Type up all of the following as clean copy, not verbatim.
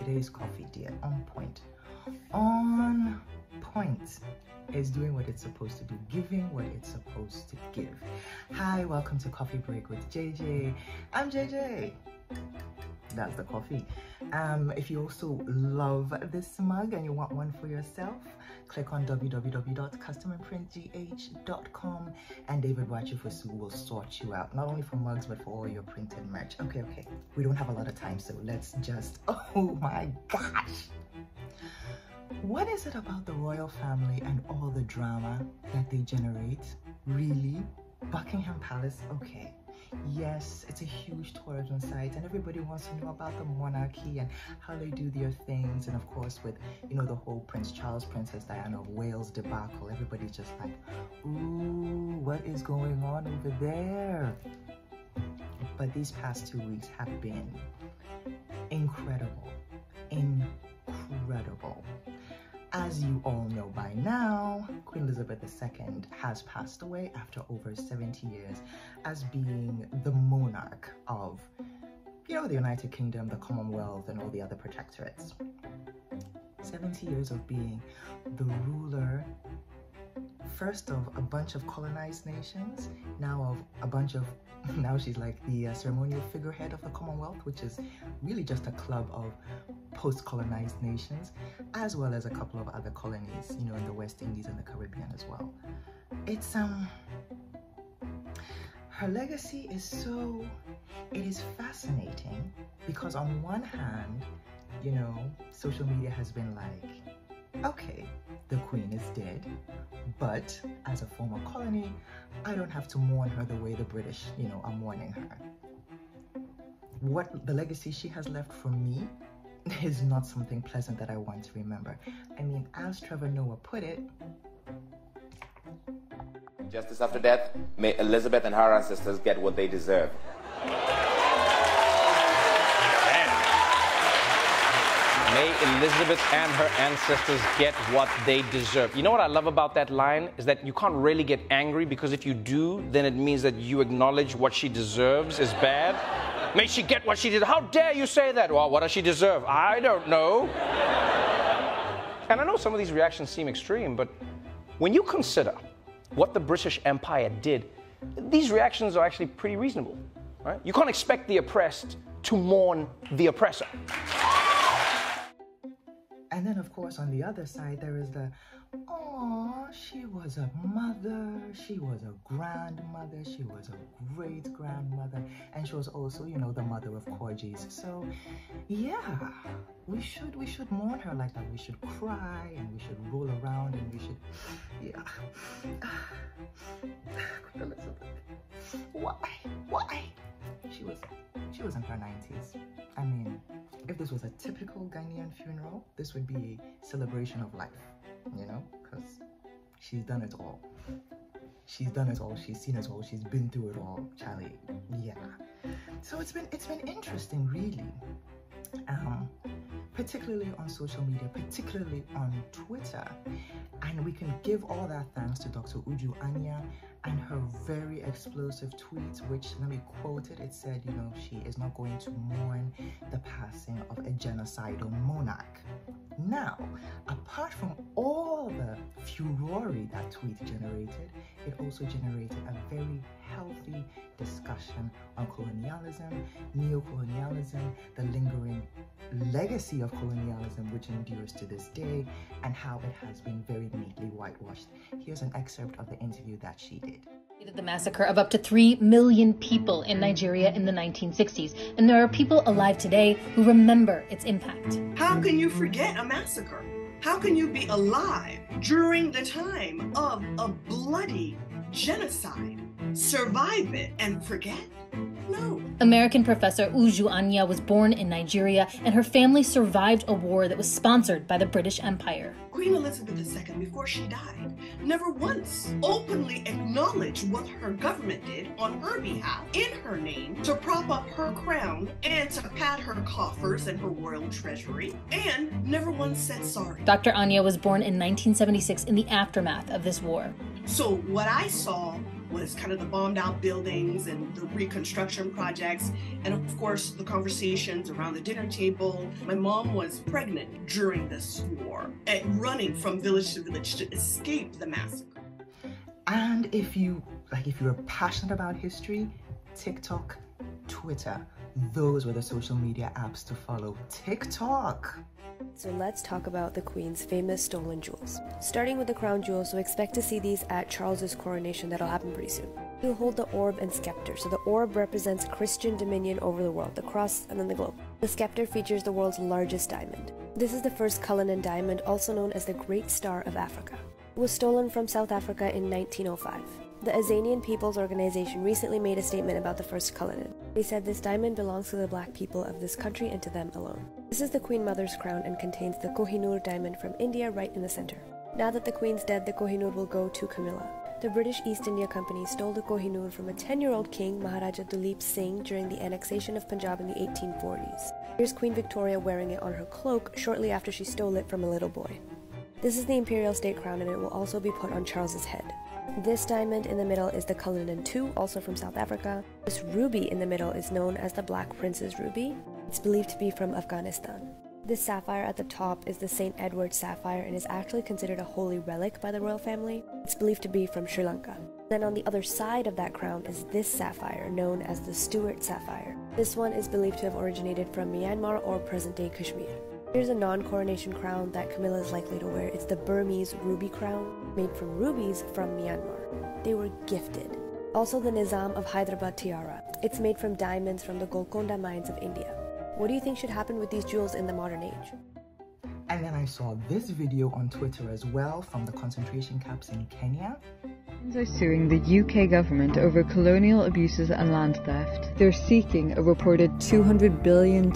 today's coffee, dear? On point. On point. Is doing what it's supposed to do, giving what it's supposed to give. Hi, welcome to Coffee Break with JJ. I'm JJ. That's the coffee. If you also love this mug and you want one for yourself, click on www.customandprintgh.com and David Wachifusu will sort you out, not only for mugs but for all your printed merch. Okay, we don't have a lot of time, so let's just, oh my gosh. What is it about the royal family and all the drama that they generate? Really? Buckingham Palace? Okay. Yes, it's a huge tourism site and everybody wants to know about the monarchy and how they do their things. And of course with, you know, the whole Prince Charles, Princess Diana of Wales debacle, everybody's just like, ooh, what is going on over there? But these past 2 weeks have been incredible. Incredible. As you all know by now, Queen Elizabeth II has passed away after over 70 years as being the monarch of, you know, the United Kingdom, the Commonwealth, and all the other protectorates. 70 years of being the ruler, first of a bunch of colonized nations, now of a bunch of, now she's like the ceremonial figurehead of the Commonwealth, which is really just a club of post-colonized nations, as well as a couple of other colonies, you know, in the West Indies and the Caribbean as well. It's, her legacy is it is fascinating because on one hand, you know, social media has been like, okay, the Queen is dead, but as a former colony, I don't have to mourn her the way the British, you know, are mourning her. What the legacy she has left for me is not something pleasant that I want to remember. I mean, as Trevor Noah put it, justice after death, may Elizabeth and her ancestors get what they deserve. May Elizabeth and her ancestors get what they deserve. You know what I love about that line is that you can't really get angry, because if you do, then it means that you acknowledge what she deserves is bad. May she get what she did. How dare you say that? Well, what does she deserve? I don't know. And I know some of these reactions seem extreme, but when you consider what the British Empire did, these reactions are actually pretty reasonable, right? You can't expect the oppressed to mourn the oppressor. And then, of course, on the other side, there is the, oh, she was a mother, she was a grandmother, she was a great-grandmother, and she was also, you know, the mother of corgis. So, yeah, we should mourn her like that. We should cry, and we should roll around, and we should, yeah. Queen Elizabeth, why? She was in her 90s. I mean, if this was a typical Ghanaian funeral, this would be a celebration of life, you know, because she's done it all. She's done it all, she's seen it all, she's been through it all, Charlie. Yeah. So it's been interesting, really. Particularly on social media, particularly on Twitter. And we can give all that thanks to Dr. Uju Anya and her very explosive tweets, which, let me quote it, it said, you know, she is not going to mourn the passing of a genocidal monarch. Now, apart from all the furore that tweet generated, it also generated a very healthy discussion on colonialism, neo-colonialism, the lingering legacy of colonialism which endures to this day, and how it has been very neatly whitewashed. Here's an excerpt of the interview that she did. The massacre of up to 3 million people in Nigeria in the 1960s, and there are people alive today who remember its impact. How can you forget a massacre? How can you be alive during the time of a bloody genocide, survive it, and forget? No. American professor Uju Anya was born in Nigeria, and her family survived a war that was sponsored by the British Empire. Queen Elizabeth II, before she died, never once openly acknowledged what her government did on her behalf, in her name, to prop up her crown and to pad her coffers and her royal treasury, and never once said sorry. Dr. Anya was born in 1976 in the aftermath of this war. So what I saw was kind of the bombed out buildings and the reconstruction projects, and of course the conversations around the dinner table. My mom was pregnant during this war and running from village to village to escape the massacre. And if you're passionate about history, TikTok, Twitter, those were the social media apps to follow. TikTok! So let's talk about the Queen's famous stolen jewels. Starting with the crown jewels, we expect to see these at Charles's coronation. That'll happen pretty soon. He'll hold the orb and scepter. So the orb represents Christian dominion over the world, the cross and then the globe. The scepter features the world's largest diamond. This is the first Cullinan diamond, also known as the Great Star of Africa. It was stolen from South Africa in 1905. The Azanian People's Organization recently made a statement about the first Cullinan. They said this diamond belongs to the black people of this country and to them alone. This is the Queen Mother's crown and contains the Kohinoor diamond from India right in the center. Now that the Queen's dead, the Kohinoor will go to Camilla. The British East India Company stole the Kohinoor from a 10-year-old king, Maharaja Duleep Singh, during the annexation of Punjab in the 1840s. Here's Queen Victoria wearing it on her cloak shortly after she stole it from a little boy. This is the imperial state crown and it will also be put on Charles's head. This diamond in the middle is the Cullinan II, also from South Africa. This ruby in the middle is known as the Black Prince's Ruby. It's believed to be from Afghanistan. This sapphire at the top is the St. Edward sapphire and is actually considered a holy relic by the royal family. It's believed to be from Sri Lanka. Then on the other side of that crown is this sapphire, known as the Stuart sapphire. This one is believed to have originated from Myanmar or present-day Kashmir. Here's a non-coronation crown that Camilla is likely to wear. It's the Burmese ruby crown, made from rubies from Myanmar. They were gifted. Also the Nizam of Hyderabad tiara. It's made from diamonds from the Golconda mines of India. What do you think should happen with these jewels in the modern age? And then I saw this video on Twitter as well from the concentration camps in Kenya. Are suing the UK government over colonial abuses and land theft. They're seeking a reported $200 billion.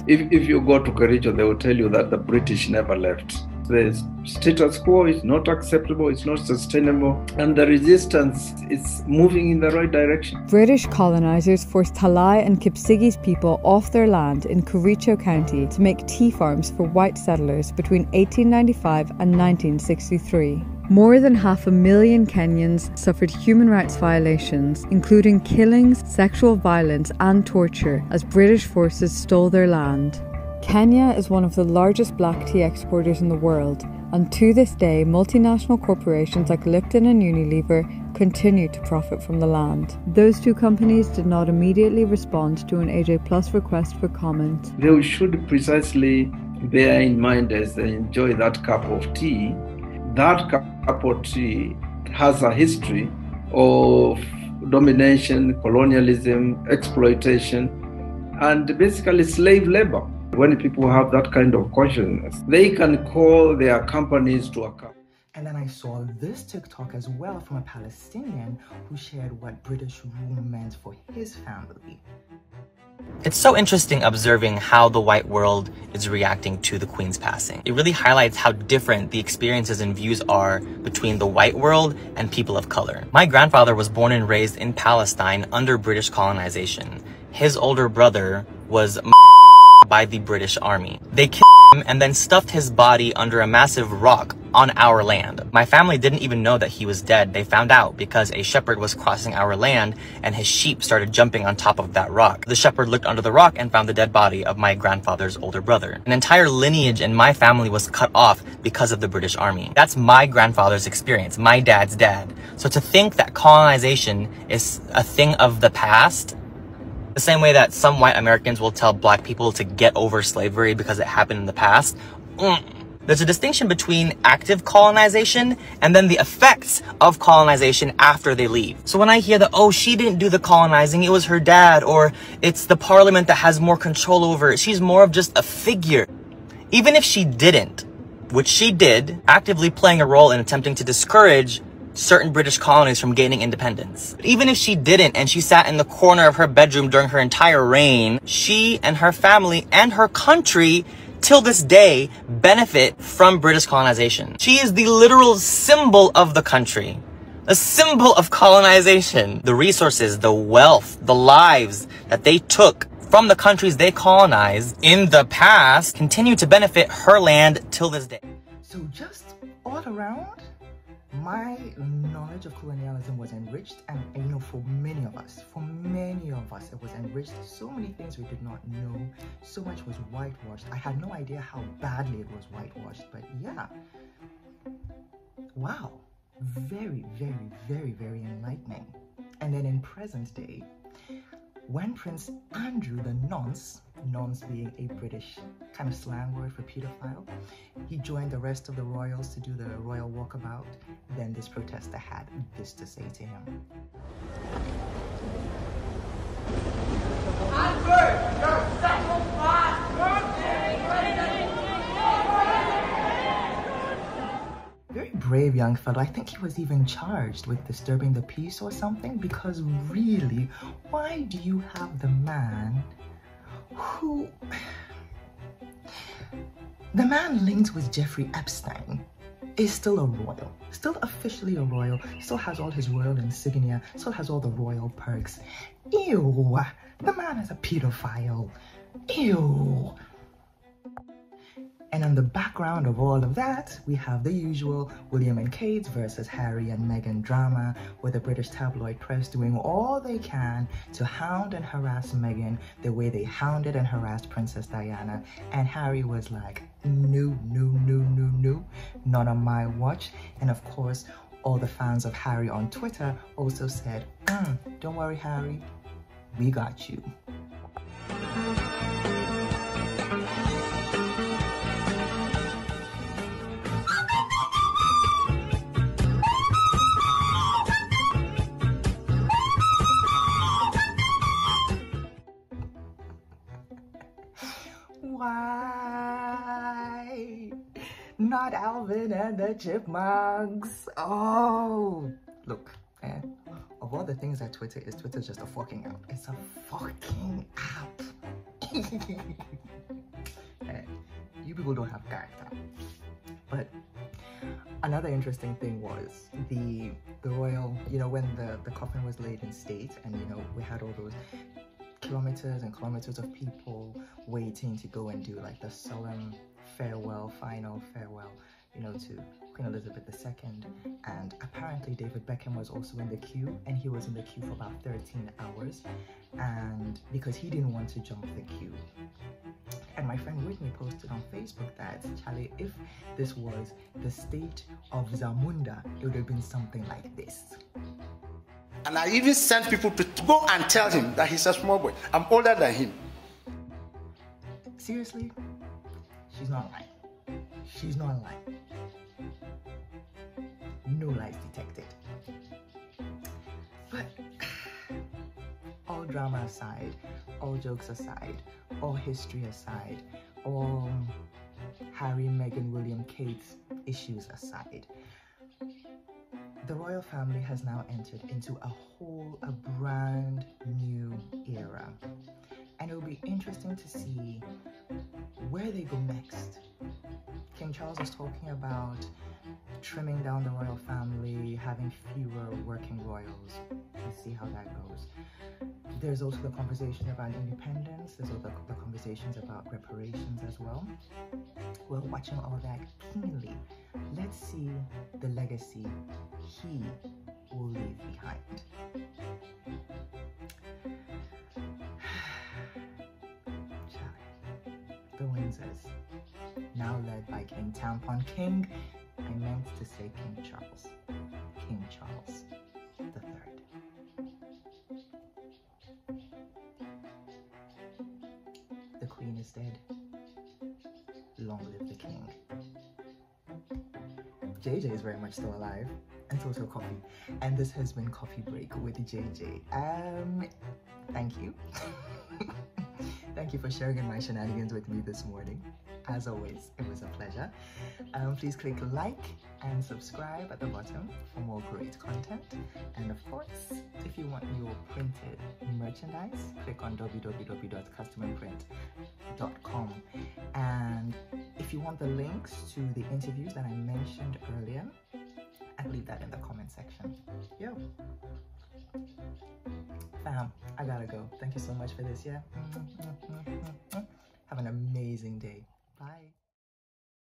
If you go to Kericho, they will tell you that the British never left. The status quo is not acceptable, it's not sustainable, and the resistance is moving in the right direction. British colonisers forced Talai and Kipsige's people off their land in Kericho County to make tea farms for white settlers between 1895 and 1963. More than 500,000 Kenyans suffered human rights violations, including killings, sexual violence and torture, as British forces stole their land. Kenya is one of the largest black tea exporters in the world, and to this day, multinational corporations like Lipton and Unilever continue to profit from the land. Those two companies did not immediately respond to an AJ Plus request for comment. They should precisely bear in mind as they enjoy that cup of tea, that cup of tea has a history of domination, colonialism, exploitation, and basically slave labor. When people have that kind of consciousness, they can call their companies to account. And then I saw this TikTok as well from a Palestinian who shared what British rule meant for his family. It's so interesting observing how the white world is reacting to the Queen's passing. It really highlights how different the experiences and views are between the white world and people of color. My grandfather was born and raised in Palestine under British colonization. His older brother was by the British Army. They killed him and then stuffed his body under a massive rock on our land. My family didn't even know that he was dead. They found out because a shepherd was crossing our land and his sheep started jumping on top of that rock. The shepherd looked under the rock and found the dead body of my grandfather's older brother. An entire lineage in my family was cut off because of the British Army. That's my grandfather's experience, my dad's dad. So to think that colonization is a thing of the past, the same way that some white Americans will tell black people to get over slavery because it happened in the past. There's a distinction between active colonization and then the effects of colonization after they leave. So when I hear that, oh, she didn't do the colonizing, it was her dad, or it's the parliament that has more control over it, she's more of just a figure. Even if she didn't, which she did, actively playing a role in attempting to discourage certain British colonies from gaining independence. Even if she didn't and she sat in the corner of her bedroom during her entire reign, she and her family and her country till this day benefit from British colonization. She is the literal symbol of the country, a symbol of colonization. The resources, the wealth, the lives that they took from the countries they colonized in the past continue to benefit her land till this day. So just all around, my knowledge of colonialism was enriched, and you know, for many of us, it was enriched. So many things we did not know, so much was whitewashed. I had no idea how badly it was whitewashed, but yeah, wow, very, very, very, very enlightening. And then in present day, when Prince Andrew the nonce being a British kind of slang word for pedophile, he joined the rest of the royals to do the royal walkabout, then this protester had this to say to him. Andrew, you're a psychopath! Very brave young fellow. I think he was even charged with disturbing the peace or something, because really, why do you have the man who... The man linked with Jeffrey Epstein is still a royal, still officially a royal, still has all his royal insignia, still has all the royal perks. Ew, the man is a pedophile. Ew. And on the background of all of that, we have the usual William and Kate versus Harry and Meghan drama, with the British tabloid press doing all they can to hound and harass Meghan the way they hounded and harassed Princess Diana. And Harry was like, no, no, no, no, no, not on my watch. And of course, all the fans of Harry on Twitter also said, don't worry, Harry, we got you. Why not Alvin and the Chipmunks? Oh, look, man, of all the things that Twitter is, Twitter's just a fucking app. It's a fucking app. Hey, you people don't have character. But another interesting thing was the royal, you know, when the coffin was laid in state, and you know, we had all those kilometers and kilometers of people waiting to go and do like the solemn farewell, final farewell, you know, to Queen Elizabeth II. And apparently David Beckham was also in the queue, and he was in the queue for about 13 hours, and because he didn't want to jump the queue. And my friend Whitney posted on Facebook that, Charlie, if this was the state of Zamunda, it would have been something like this. And I even sent people to go and tell him that he's a small boy. I'm older than him. Seriously? She's not lying. She's not lying. No lies detected. But all drama aside, all jokes aside, all history aside, all Harry, Meghan, William, Kate issues aside, the royal family has now entered into a brand new era. And it will be interesting to see where they go next. King Charles is talking about trimming down the royal family, having fewer working royals. Let's see how that goes. There's also the conversation about independence. There's also the conversations about reparations as well. We're watching all that keenly. Let's see the legacy he will leave behind. The Windsors, now led by King Tampon King. I meant to say King Charles. King Charles III. The Queen is dead. Long live the King. JJ is very much still alive, and so Coffee. And this has been Coffee Break with JJ. Thank you. Thank you for sharing in my shenanigans with me this morning. As always, it was a pleasure. Please click like and subscribe at the bottom for more great content. And of course, if you want your printed merchandise, click on www.customandprint.com. And if you want the links to the interviews that I mentioned earlier, I'll leave that in the comment section. Yo. Fam, I gotta go. Thank you so much for this, yeah? Have an amazing day. Bye.